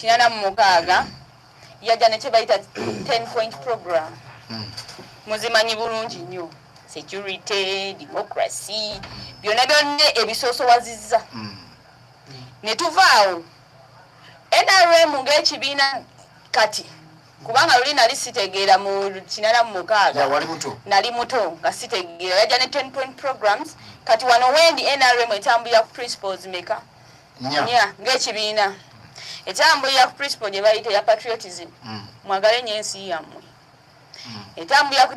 kinana mu mukaaga yajja ne kyebayita 10-point program muzimanyi bulungi nnyo security democracy byonna byonna ebisoosowazizza ne tuvaawo NRM ng'ekibiina kati kubanga luli nali sitegeera mu kinana mu mukaaga nali muto nga sitegeera yajja ne 10-point programs kati wano wendi NRM etambulira ku principles meka nya ng'ekibiina etambulira ku principle gye bayita ya patriotism mwagale nnyo ensi yammwe etambulira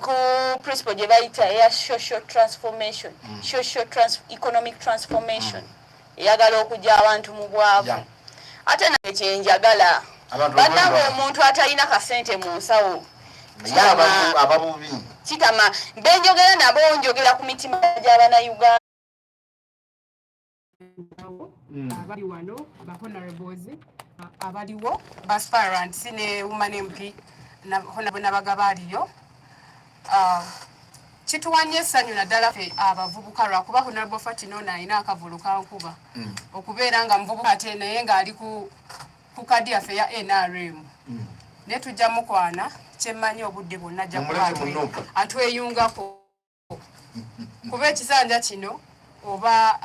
ku principle gye bayita eya social transformation economic transformation eyagala okujja abantu mu bwavu ate nange kyenjagala bannange omuntu atalina kasente mu nsawo kitama benjogera nabo njogera ku mitima gy'Abannayuganda abali wano ba honorables abaliwo basparants ne woman MP na honorable nabagabaliyo kituwanye essanyu naddala ffe abavubuka lwakuba honorable Fatino alina akavulu kankuba okubeera nga muvubuka ate naye ng'ali ku kadi yaffe ya NRM naye tujja mukwana kyemmanyi obudde bwonna ajja kuba atweyungako kuba ekisanja kino oba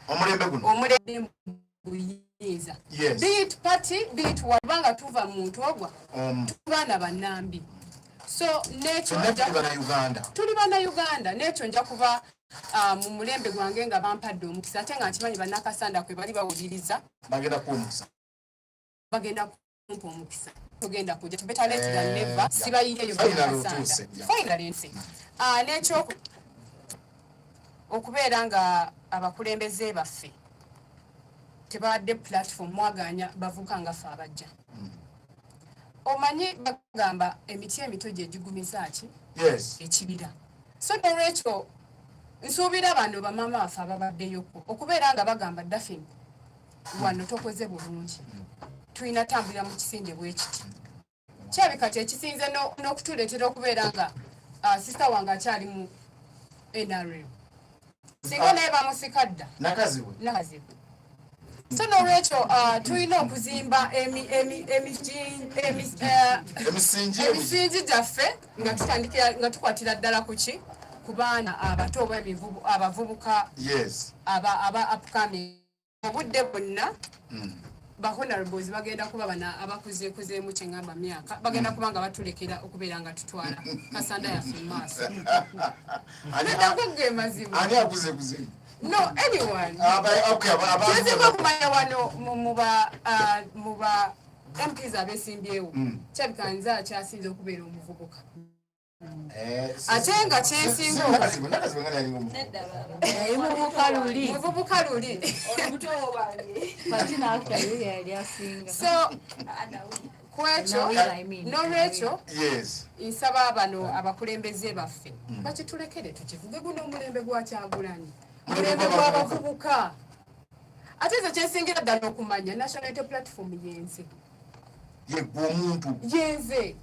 omulembe guyinza be it party be it wabanga tuva muntu ogwa tubaana bannambi so nekyo tuli bannayuganda nekyo nja kuba mu mulembe gwange nga bampadde omukisa ate nga nkimanyi bannakasanda kwe bali bawuliriza bagenda kumpa omukisa tugenda kujja tubetaletera neva sibayireyo bannakasanda finally nsi nekyo okubeera nga abakulembeze baffe tebadde platform mwaganya bavuka nga ffe abajja omanyi bagamba emiti emito gye gigumiza ki ekibira so nolwekyo nsuubira bano bamama baffe ababaddeyoko okubeera nga bagamba dafin wano tokoze bulungi tulina tambulira mu kisinde bwekiti kyabikati ekisinze n'okutuleetera okubeera nga sista wange akyali mu NRM singa naye bamusikadda nakazibwe so nolwekyo tulina okuzimba emisingi gyaffe nga tukwatira ddala kuki ku baana abato oba abavubuka aba upcoming obudde bwonna ba honorables bagenda kuba bana abakuzeekuzeemu kyeŋŋamba myaka bagenda kuba nga batulekera okubeera nga tutwala kasanda yaffe mu maaso ge mazima no anyone kyezeko okumanya wano mu ba MPs abesimbyewo kyabika nze akyasinze okubeera omuvubuka ate nga kyensinga muvubuka luli so kwekyo nolwekyo nsaba bano abakulembeze baffe bakitulekere tukivuge guno omulembe gwa Kyagulanyi mulembe gw'abavubuka ate ezo kyensingira ddala okumanya national unity platform yenze yenze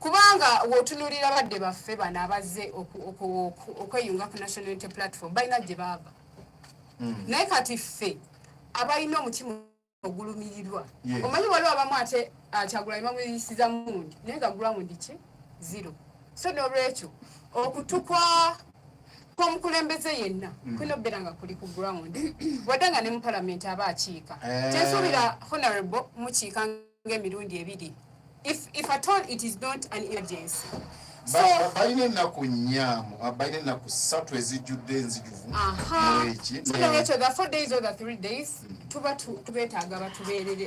kubanga wotunulira badde baffe bano abazze okweyunga ku national unity platform balina gye baava naye kati ffe abalina omutima ogulumirirwa omanyi waliwo abamu ate Kyagulanyi bamuyisiza mundi naye nga ground ki zero so nolwekyo okutukwa kw'omukulembeze yenna kulina okubeera nga kuli ku ground wadde nga ne mu palamenti aba akiika kyensuubira honorable mukiika ng'emirundi ebiri if at all it is not an emergency balina ennaku nnyaamu balina ennaku 3 ezijjudde enzijuvu nolwekyo the 4 days or the 3 days tuba tubeetaaga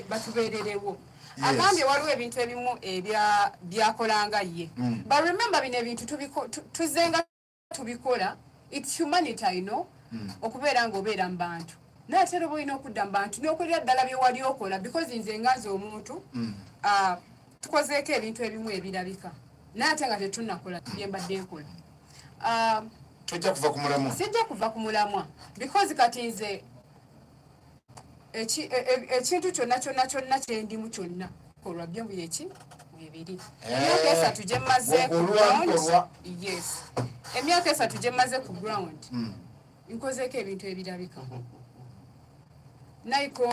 batubeererewo agambye waliwo ebintu ebimu byakolanga ye but remember bino ebintu tuzenga tubikola it's humanitarian okubeera ng'obeera mu bantu naye ate oba olina okudda mu bantu n'okolera ddala bye wali okola because nze ngazi omuntu tukozeeko ebintu ebimu ebirabika naye ate nga tetunnakola bye mbadde nkola sijja kuva ku mulamwa because kati nze ekintu kyonna kyendimu kyonna kolwa byo byeki ebiri emyaka 3 gye mmaze ku ground yes emyaka 3 gye mmaze ku ground nkozeeko ebintu ebirabika Nayikondo